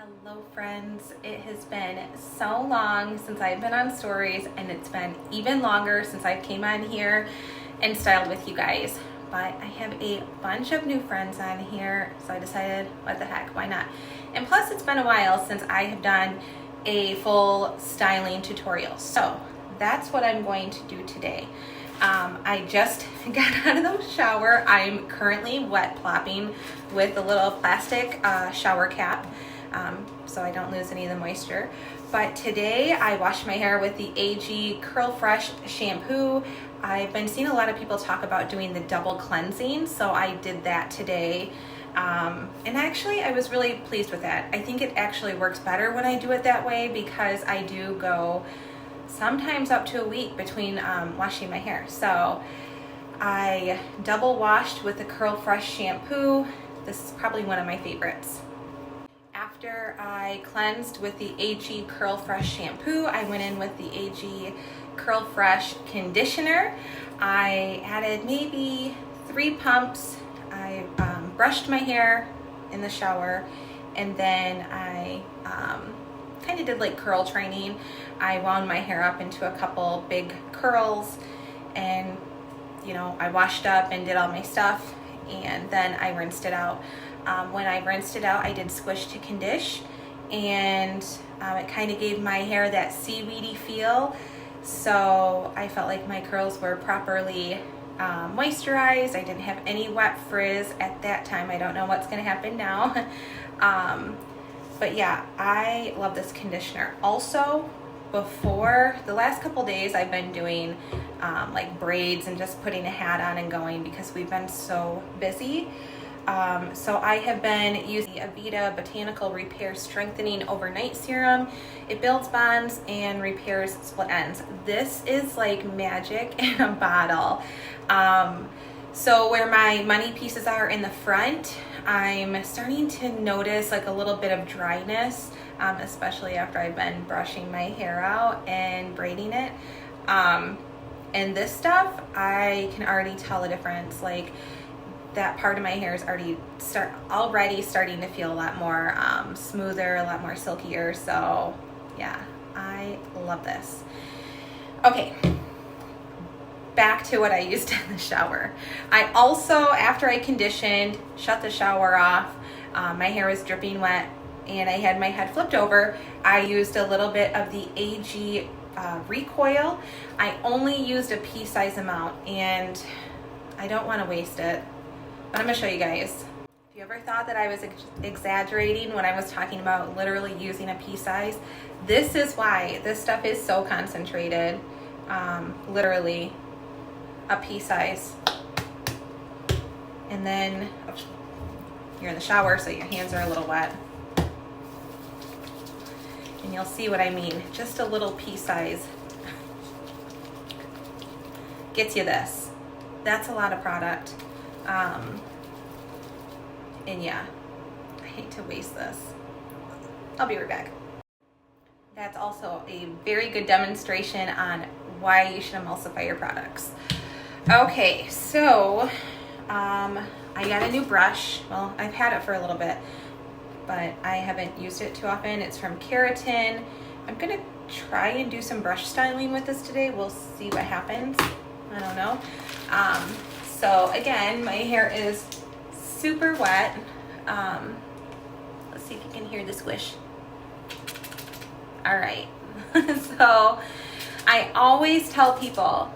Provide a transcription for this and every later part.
Hello friends, it has been so long since I've been on stories, and it's been even longer since I came on here and styled with you guys. But I have a bunch of new friends on here, so I decided, what the heck, why not? And plus it's been a while since I have done a full styling tutorial. So that's what I'm going to do today. I just got out of the shower. I'm currently wet plopping with a little plastic shower cap. So I don't lose any of the moisture. But today I washed my hair with the AG Curl Fresh Shampoo. I've been seeing a lot of people talk about doing the double cleansing, so I did that today. And actually I was really pleased with that. I think it actually works better when I do it that way, because I do go sometimes up to a week between washing my hair. So I double washed with the Curl Fresh shampoo. This is probably one of my favorites. After I cleansed with the AG Curl Fresh shampoo, I went in with the AG Curl Fresh conditioner. I added maybe 3 pumps. I brushed my hair in the shower, and then I kind of did like curl training. I wound my hair up into a couple big curls, and I washed up and did all my stuff, and then I rinsed it out. When I rinsed it out, I did Squished to condish, and it kind of gave my hair that seaweedy feel. So I felt like my curls were properly moisturized. I didn't have any wet frizz at that time. I don't know what's going to happen now. But yeah, I love this conditioner. Also, before the last couple days, I've been doing like braids and just putting a hat on and going, because we've been so busy. So I have been using Aveda Botanical Repair Strengthening Overnight Serum. It builds bonds and repairs split ends. This is like magic in a bottle. So where my money pieces are in the front, I'm starting to notice like a little bit of dryness, especially after I've been brushing my hair out and braiding it. And this stuff, I can already tell a difference. Like, that part of my hair is already starting to feel a lot more smoother, a lot more silkier. So yeah, I love this. Okay, back to what I used in the shower. I also, after I conditioned, shut the shower off, my hair was dripping wet, and I had my head flipped over. I used a little bit of the AG ReCoil. I only used a pea-size amount, and I don't want to waste it. But I'm gonna show you guys. If you ever thought that I was exaggerating when I was talking about literally using a pea size, this is why. This stuff is so concentrated. Literally a pea size. And then you're in the shower, so your hands are a little wet. And you'll see what I mean. Just a little pea size gets you this. That's a lot of product. And yeah, I hate to waste this. I'll be right back. That's also a very good demonstration on why you should emulsify your products. Okay, so I got a new brush. Well, I've had it for a little bit, but I haven't used it too often. It's from Keratin. I'm gonna try and do some brush styling with this today. We'll see what happens. I don't know. So again, my hair is super wet. Let's see if you can hear the squish. All right. So I always tell people,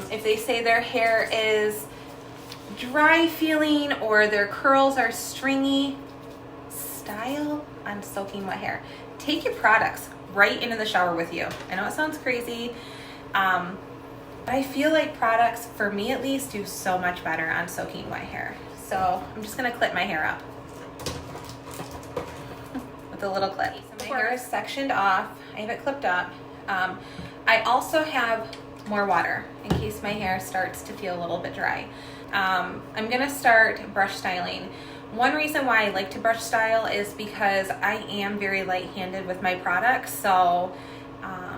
if they say their hair is dry feeling or their curls are stringy, style on soaking wet hair. Take your products right into the shower with you. I know it sounds crazy. But I feel like products, for me at least, do so much better on soaking wet hair. So I'm just gonna clip my hair up with a little clip. So my hair is sectioned off. I have it clipped up. I also have more water in case my hair starts to feel a little bit dry. I'm gonna start brush styling. One reason why I like to brush style is because I am very light-handed with my products. So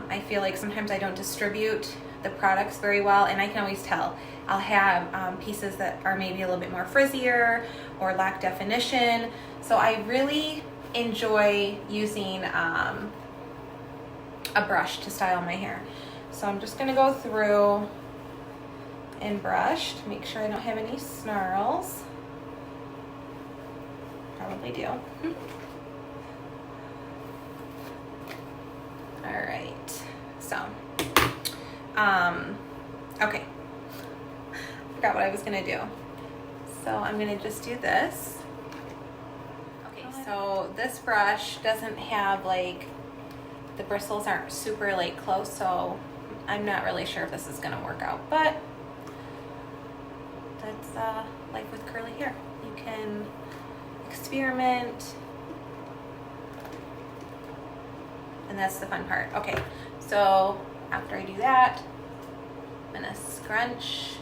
I feel like sometimes I don't distribute the products very well, and I can always tell. I'll have pieces that are maybe a little bit more frizzier or lack definition. So I really enjoy using a brush to style my hair. So I'm just gonna go through and brush to make sure I don't have any snarls. Probably do. All right, so, okay, forgot what I was gonna do. So I'm gonna just do this. Okay, so this brush doesn't have like, the bristles aren't super like close, so I'm not really sure if this is gonna work out, but that's life with curly hair. You can experiment, and that's the fun part. Okay, so after I do that, I'm gonna scrunch.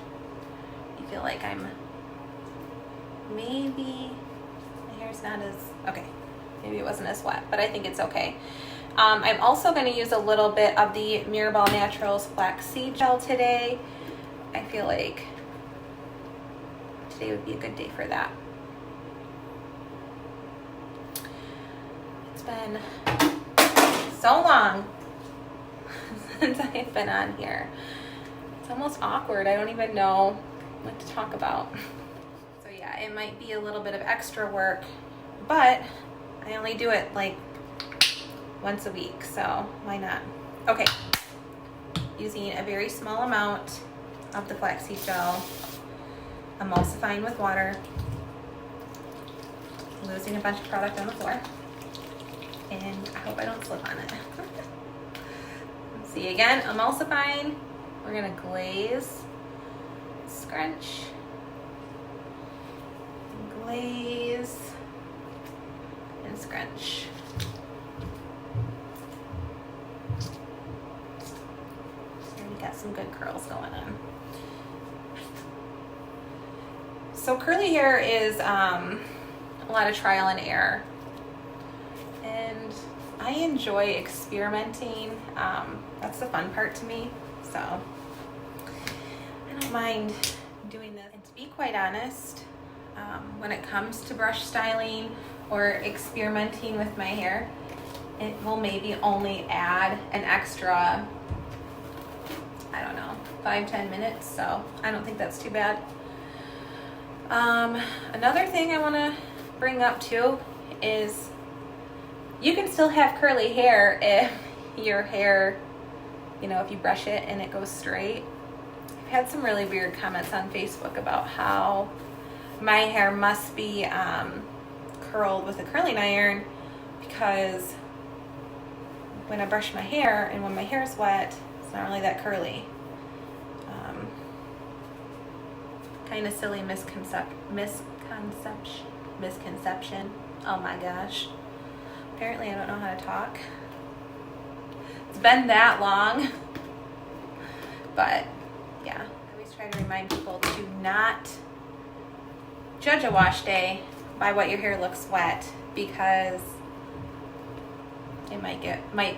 I feel like I'm maybe, my hair's not as, okay, maybe it wasn't as wet, but I think it's okay. I'm also gonna use a little bit of the Mirabelle Naturals Flaxseed Gel today. I feel like today would be a good day for that. It's been so long since I've been on here. It's almost awkward. I don't even know what to talk about. So yeah, it might be a little bit of extra work, but I only do it like once a week, so why not? Okay, using a very small amount of the flaxseed gel, emulsifying with water, losing a bunch of product on the floor, and I hope I don't slip on it. See, again, emulsifying, we're gonna glaze, scrunch, glaze, and scrunch. We got some good curls going on. So curly hair is a lot of trial and error, and I enjoy experimenting. That's the fun part to me, so I don't mind doing this. And to be quite honest, when it comes to brush styling or experimenting with my hair, it will maybe only add an extra, I don't know, 5-10 minutes, so I don't think that's too bad. Another thing I want to bring up too is you can still have curly hair if your hair, you know, if you brush it and it goes straight. I've had some really weird comments on Facebook about how my hair must be curled with a curling iron because when I brush my hair and when my hair is wet, it's not really that curly. Kind of silly misconception. Oh my gosh. Apparently I don't know how to talk. It's been that long. But yeah, I always try to remind people to not judge a wash day by what your hair looks wet, because it might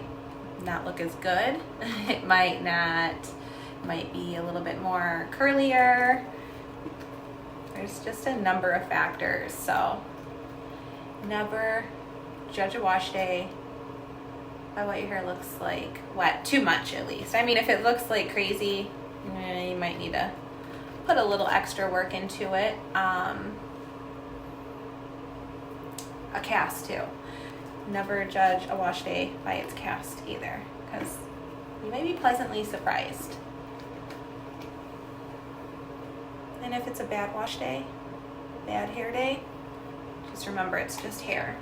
not look as good. It might be a little bit more curlier. There's just a number of factors, so never judge a wash day by what your hair looks like wet, too much at least. I mean, if it looks like crazy, you might need to put a little extra work into it. A cast too. Never judge a wash day by its cast either, because you may be pleasantly surprised. And if it's a bad wash day, bad hair day, just remember it's just hair.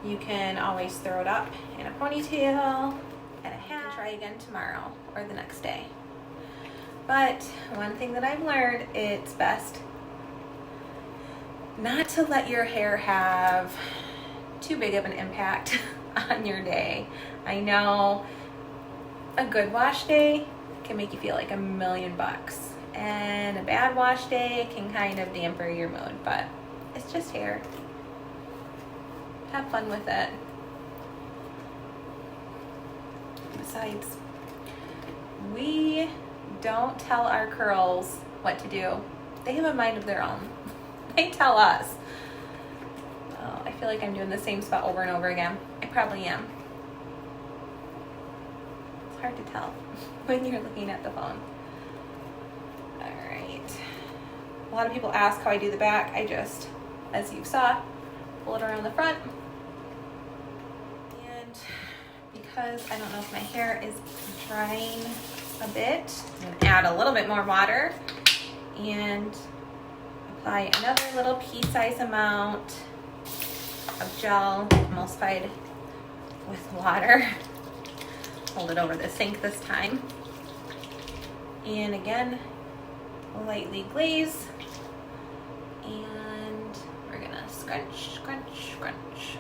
You can always throw it up in a ponytail and a hat. You can try again tomorrow or the next day. But one thing that I've learned, it's best not to let your hair have too big of an impact on your day. I know a good wash day can make you feel like $1,000,000. And a bad wash day can kind of damper your mood, but it's just hair. Have fun with it. Besides, we don't tell our curls what to do. They have a mind of their own. They tell us. Oh, I feel like I'm doing the same spot over and over again. I probably am. It's hard to tell when you're looking at the phone. All right. A lot of people ask how I do the back. I just, as you saw, pull it around the front. And because I don't know if my hair is drying a bit, I'm gonna add a little bit more water and apply another little pea-sized amount of gel, emulsified with water. Hold it over the sink this time. And again, lightly glaze. And we're gonna scrunch, scrunch, scrunch.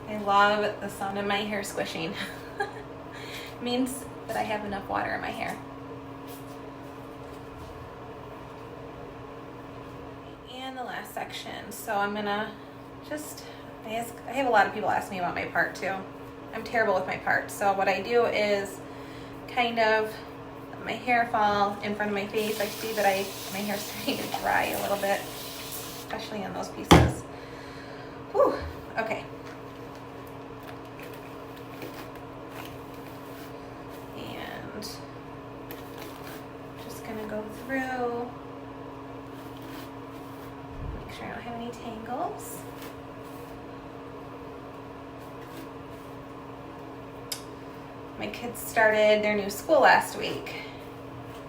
I love the sound of my hair squishing. It means that I have enough water in my hair. And the last section. So I'm gonna just, I have a lot of people ask me about my part too. I'm terrible with my part. So what I do is kind of let my hair fall in front of my face. I see that my hair's starting to dry a little bit, especially on those pieces. Whew, okay. Go through, make sure I don't have any tangles. My kids started their new school last week.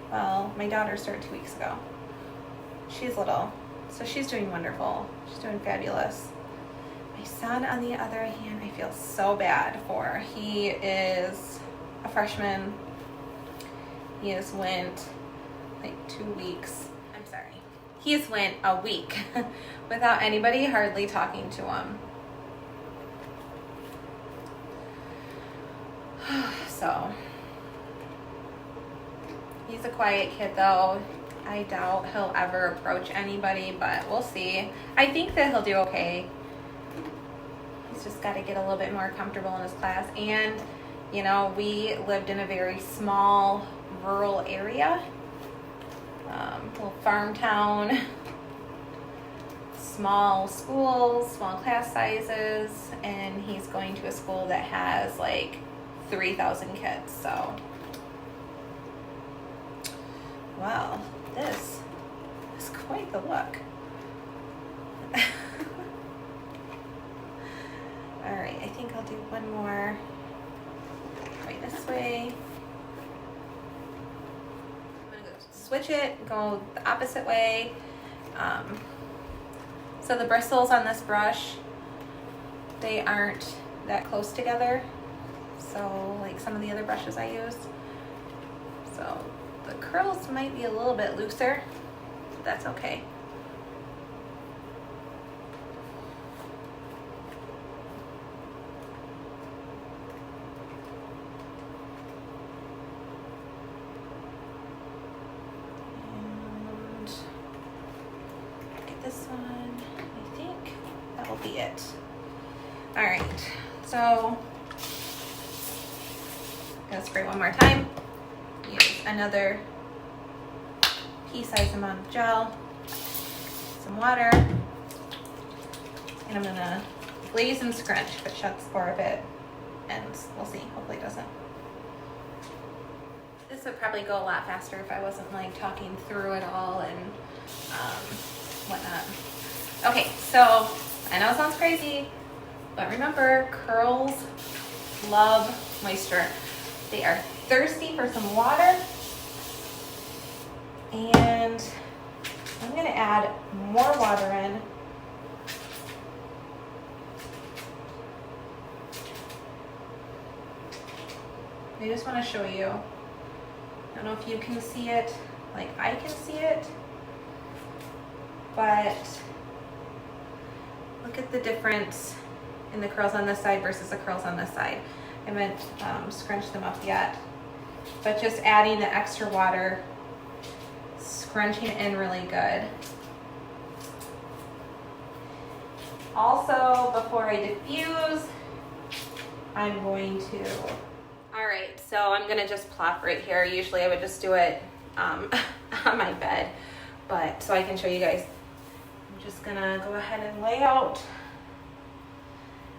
Well, my daughter started 2 weeks ago. She's little, so she's doing wonderful. She's doing fabulous. My son, on the other hand, I feel so bad for. He is a freshman. He has went like 2 weeks. I'm sorry. He has went a week without anybody hardly talking to him. So he's a quiet kid though. I doubt he'll ever approach anybody, but we'll see. I think that he'll do okay. He's just got to get a little bit more comfortable in his class. And you know, we lived in a very small rural area. Little farm town, small schools, small class sizes, and he's going to a school that has like 3,000 kids. So, wow, this is quite the look. All right, I think I'll do one more right this way. Switch it, go the opposite way. So the bristles on this brush, they aren't that close together. So like some of the other brushes I use. So the curls might be a little bit looser, but that's okay. This one, I think that will be it. All right, so I'm gonna spray one more time. Use another pea-sized amount of gel, some water, and I'm gonna glaze and scrunch if it shuts for a bit, and we'll see. Hopefully it doesn't. This would probably go a lot faster if I wasn't like talking through it all and whatnot. Okay, so I know it sounds crazy, but remember, curls love moisture. They are thirsty for some water, and I'm going to add more water in. I just want to show you. I don't know if you can see it like I can see it, but look at the difference in the curls on this side versus the curls on this side. I haven't scrunched them up yet, but just adding the extra water, scrunching it in really good. Also, before I diffuse, I'm going to, all right, so I'm gonna just plop right here. Usually I would just do it on my bed, but so I can show you guys. I'm just gonna go ahead and lay out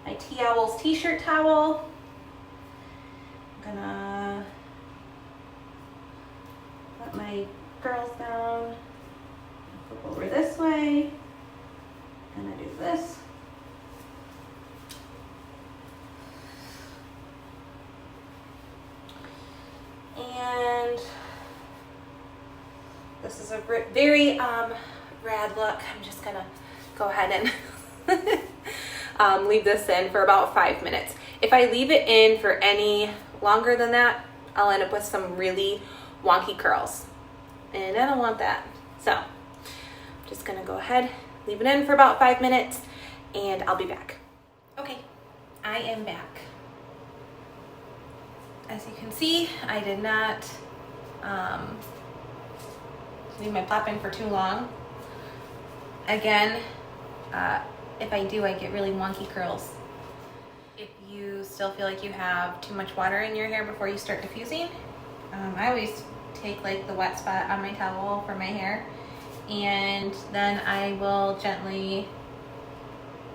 my TShirt towel. I'm gonna let my curls down, flip over this way, and I do this. And this is a very rad look. I'm just gonna go ahead and leave this in for about 5 minutes. If I leave it in for any longer than that, I'll end up with some really wonky curls, and I don't want that. So I'm just gonna go ahead, leave it in for about 5 minutes, and I'll be back. Okay, I am back. As you can see, I did not leave my plopping for too long. Again, if I do, I get really wonky curls. If you still feel like you have too much water in your hair before you start diffusing, I always take like the wet spot on my towel for my hair, and then I will gently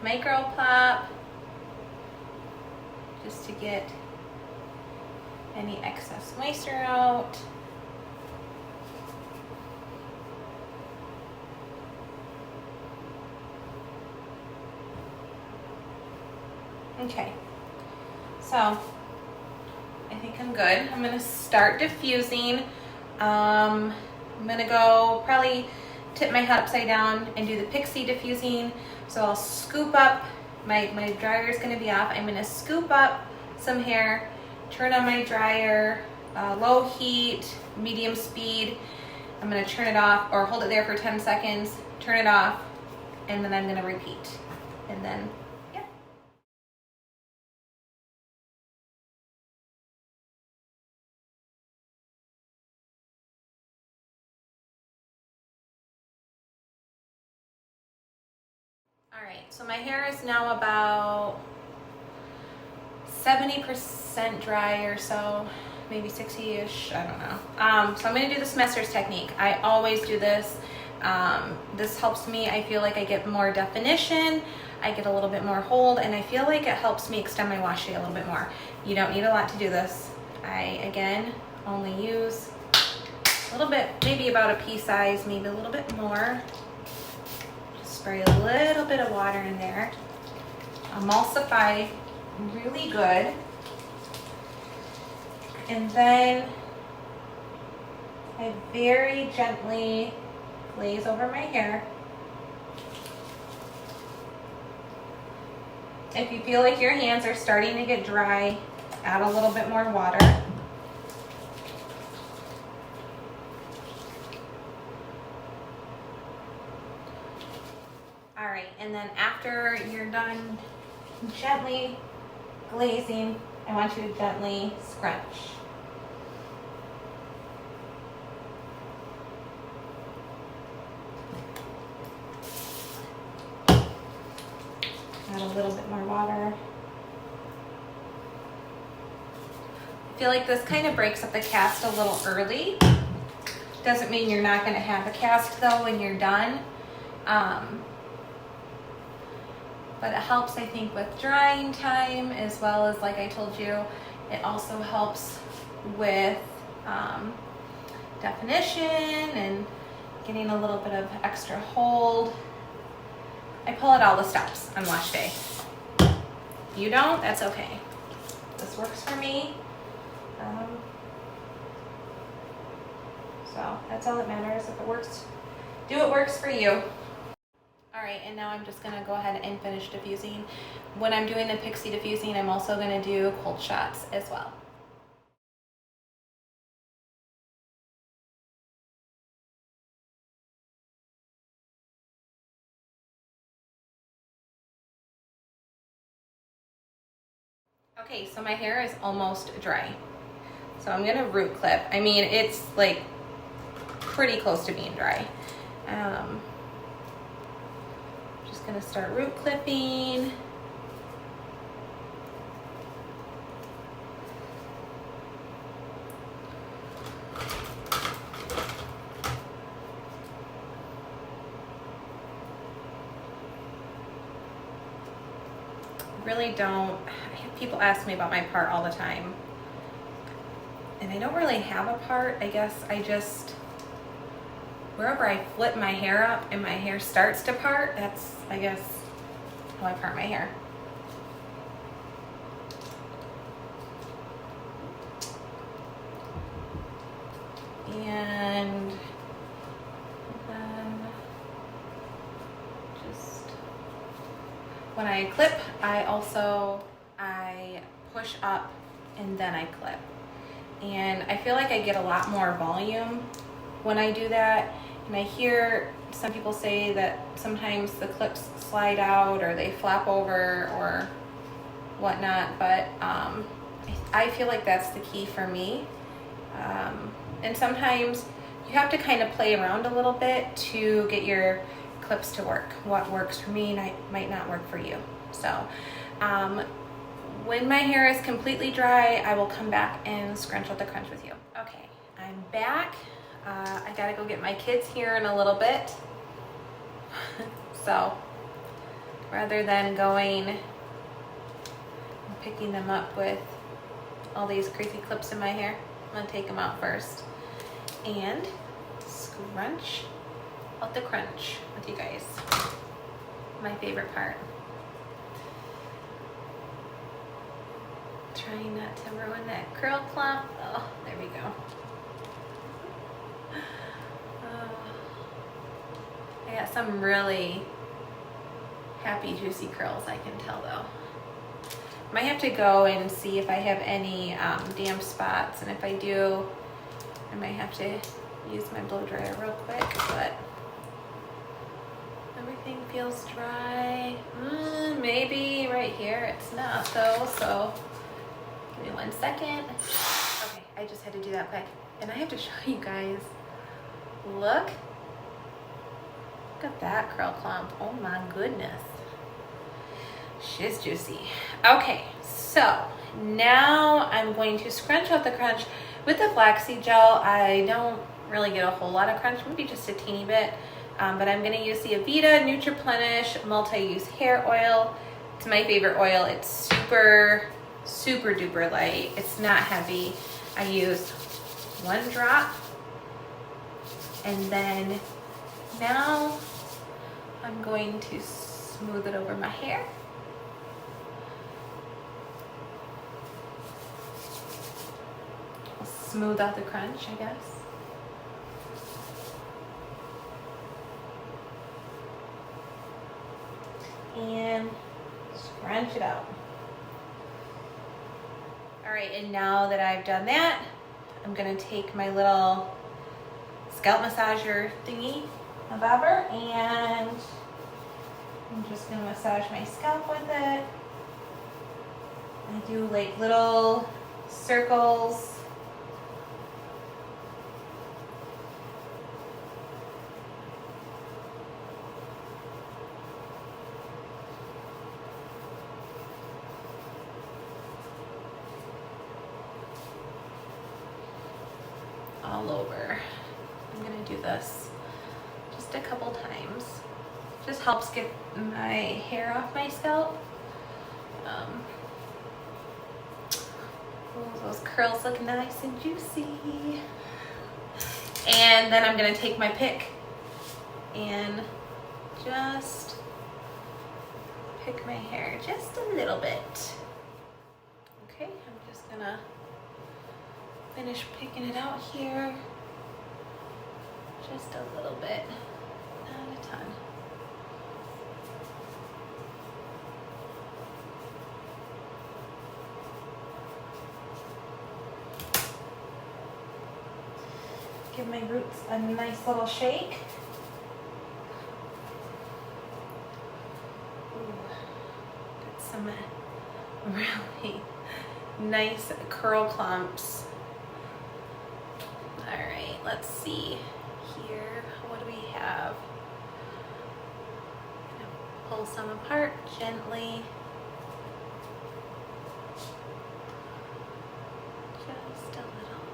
micro plop just to get any excess moisture out. Okay, so I think I'm good. I'm gonna start diffusing. I'm gonna go probably tip my head upside down and do the pixie diffusing. So I'll scoop up, my dryer is gonna be off. I'm gonna scoop up some hair, turn on my dryer, low heat, medium speed. I'm gonna turn it off or hold it there for 10 seconds, turn it off, and then I'm gonna repeat. And then, yeah. All right, so my hair is now about 70% dry or so, maybe 60-ish, I don't know. So I'm gonna do the smasters technique. I always do this. This helps me. I feel like I get more definition, I get a little bit more hold, and I feel like it helps me extend my wash day a little bit more. You don't need a lot to do this. I, again, only use a little bit, maybe about a pea size, maybe a little bit more. Just spray a little bit of water in there. Emulsify really good, and then I very gently glaze over my hair. If you feel like your hands are starting to get dry, add a little bit more water. All right, and then after you're done gently glazing, I want you to gently scrunch. Add a little bit more water. I feel like this kind of breaks up the cast a little early. Doesn't mean you're not going to have a cast though when you're done. But it helps, I think, with drying time, as well as, like I told you, it also helps with definition and getting a little bit of extra hold. I pull out all the stops on wash day. If you don't, that's okay. This works for me. So that's all that matters. If it works, do what works for you. All right, and now I'm just gonna go ahead and finish diffusing. When I'm doing the pixie diffusing, I'm also gonna do cold shots as well. Okay, so my hair is almost dry. So I'm gonna root clip. I mean, it's like pretty close to being dry. Just gonna start root clipping. Really don't, people ask me about my part all the time, and I don't really have a part. I guess I just, wherever I flip my hair up and my hair starts to part, that's, I guess, how I part my hair. And then just when I clip, I push up and then I clip. And I feel like I get a lot more volume when I do that. And I hear some people say that sometimes the clips slide out or they flap over or whatnot, but I feel like that's the key for me. And sometimes you have to kind of play around a little bit to get your clips to work. What works for me might not work for you. So when my hair is completely dry, I will come back and scrunch out the crunch with you. Okay, I'm back. I gotta go get my kids here in a little bit. So rather than going and picking them up with all these crazy clips in my hair, I'm gonna take them out first and scrunch out the crunch with you guys. My favorite part. Trying not to ruin that curl clump. Oh, there we go. I got some really happy, juicy curls, I can tell though. Might have to go and see if I have any damp spots, and if I do, I might have to use my blow dryer real quick, but everything feels dry. Maybe right here it's not though, so give me 1 second. Okay, I just had to do that quick. And I have to show you guys, look at that curl clump. Oh my goodness. She's juicy. Okay, so now I'm going to scrunch out the crunch with the Flaxseed Gel. I don't really get a whole lot of crunch, maybe just a teeny bit, but I'm gonna use the Aveda Nutriplenish Multi-Use Hair Oil. It's my favorite oil. It's super duper light. It's not heavy. I use 1 drop, and then now I'm going to smooth it over my hair. I'll smooth out the crunch, I guess. And scrunch it out. All right, and now that I've done that, I'm gonna take my little scalp massager thingy, a bobber, and I'm just gonna massage my scalp with it. I do like little circles. All over. I'm gonna do this just a couple times. Just helps get my hair off my scalp. Those curls look nice and juicy. And then I'm gonna take my pick and just pick my hair just a little bit. Okay, I'm just gonna finish picking it out here. Just a little bit, not a ton. Give my roots a nice little shake. Ooh, got some really nice curl clumps. All right, let's see here. What do we have? pull some apart gently. Just a little.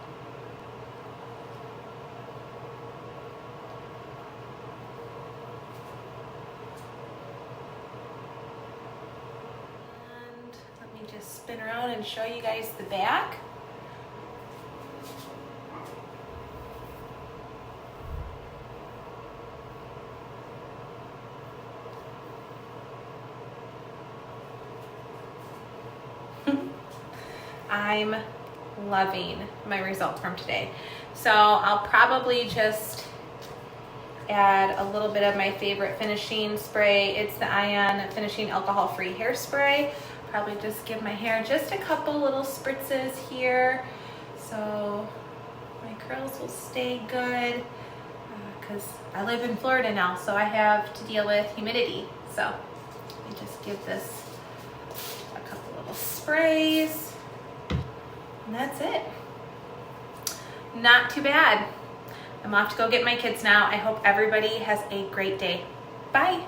And let me just spin around and show you guys the back. I'm loving my results from today. So I'll probably just add a little bit of my favorite finishing spray. It's the Ion Finishing Alcohol-Free Hairspray. Probably just give my hair just a couple little spritzes here so my curls will stay good, because I live in Florida now, so I have to deal with humidity. So let me just give this a couple little sprays. And that's it. Not too bad. I'm off to go get my kids now. I hope everybody has a great day. Bye.